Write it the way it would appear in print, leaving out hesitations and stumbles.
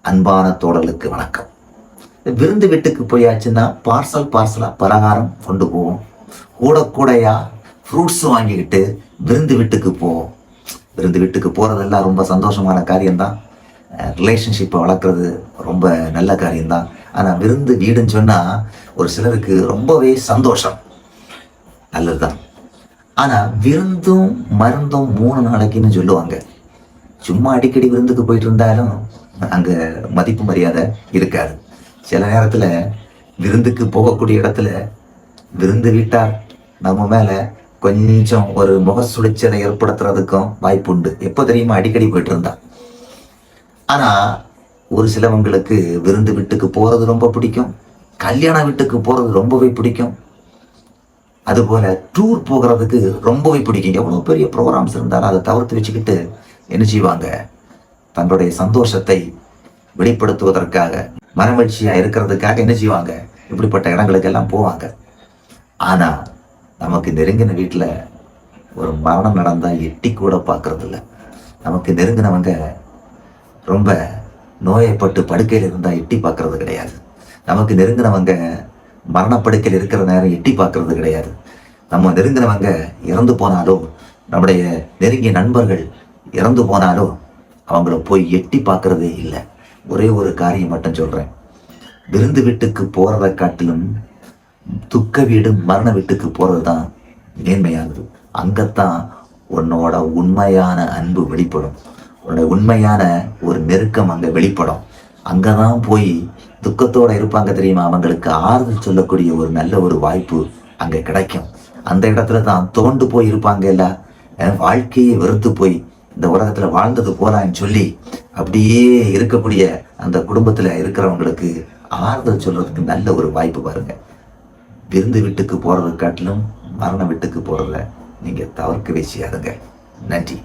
அன்பான தோழர்களுக்கு வணக்கம். விருந்து வீட்டுக்கு போயாச்சுன்னா பார்சலா பலகாரம் கொண்டு போவோம். கூடையா ஃப்ரூட்ஸ் வாங்கிக்கிட்டு விருந்து வீட்டுக்கு போவோம். விருந்து வீட்டுக்கு போகிறதெல்லாம் ரொம்ப சந்தோஷமான காரியம்தான். ரிலேஷன்ஷிப்பை வளர்க்குறது ரொம்ப நல்ல காரியம்தான். ஆனால் விருந்து வீடுன்னு சொன்னால் ஒரு சிலருக்கு ரொம்பவே சந்தோஷம், நல்லது தான். ஆனால் விருந்தும் மருந்தும் 3 நாளைக்குன்னு சொல்லுவாங்க. சும்மா அடிக்கடி விருந்துக்கு போயிட்டு இருந்தாலும் அங்கே மதிப்பு மரியாதை இருக்காது. சில நேரத்தில் விருந்துக்கு போகக்கூடிய இடத்துல விருந்து வீட்டார் நம்ம மேலே கொஞ்சம் ஒரு முக சுழிச்சலை ஏற்படுத்துறதுக்கும் வாய்ப்பு உண்டு. எப்போ தெரியுமா? அடிக்கடி போயிட்டு இருந்தா. ஆனால் ஒரு சிலவங்களுக்கு விருந்து வீட்டுக்கு போகிறது ரொம்ப பிடிக்கும், கல்யாண வீட்டுக்கு போகிறது ரொம்பவே பிடிக்கும், அதுபோல் டூர் போகிறதுக்கு ரொம்பவே பிடிக்கும். எவ்வளோ பெரிய ப்ரோக்ராம்ஸ் இருந்தாலும் அதை தவிர்த்து வச்சுக்கிட்டு என்ன செய்வாங்க? தங்களுடைய சந்தோஷத்தை வெளிப்படுத்துவதற்காக, மனமகிழ்ச்சியாக இருக்கிறதுக்காக என்ன செய்வாங்க? இப்படிப்பட்ட இடங்களுக்கெல்லாம் போவாங்க. ஆனால் நமக்கு நெருங்கின வீட்டில் ஒரு மரணம் நடந்தால் எட்டி கூட பார்க்கறதில்ல. நமக்கு நெருங்கினவங்க ரொம்ப நோயப்பட்டு படுக்கையில் இருந்தால் எட்டி பார்க்கறது கிடையாது. நமக்கு நெருங்கினவங்க மரணப்படுக்கையில் இருக்கிற நேரம் எட்டி பார்க்கறது கிடையாது. நம்ம நெருங்கினவங்க இறந்து போனாலும், நம்முடைய நெருங்கிய நண்பர்கள் இறந்து போனாலும் அவங்கள போய் எட்டி பார்க்கறதே இல்லை. ஒரே ஒரு காரியம் மட்டும் சொல்கிறேன். விருந்து வீட்டுக்கு போகிறத காட்டிலும் துக்க வீடு மரண வீட்டுக்கு போகிறது தான் மேன்மையானது. அங்கத்தான் உன்னோட உண்மையான அன்பு வெளிப்படும், உன்னோட உண்மையான ஒரு நெருக்கம் அங்கே வெளிப்படும். அங்கே தான் போய் துக்கத்தோடு இருப்பாங்க தெரியுமா, அவங்களுக்கு ஆறுதல் சொல்லக்கூடிய ஒரு நல்ல ஒரு வாய்ப்பு அங்கே கிடைக்கும். அந்த இடத்துல தான் தோண்டு போய் இருப்பாங்க. இல்லை, வாழ்க்கையை வெறுத்து போய் இந்த உலகத்தில் வாழ்ந்தது போலான்னு சொல்லி அப்படியே இருக்கக்கூடிய அந்த குடும்பத்தில் இருக்கிறவங்களுக்கு ஆறுதல் சொல்றதுக்கு நல்ல ஒரு வாய்ப்பு பாருங்க. விருந்து வீட்டுக்கு போகிறத காட்டிலும் மரண வீட்டுக்கு போகிறத நீங்கள் தவிர்க்கவே செய்யாதுங்க. நன்றி.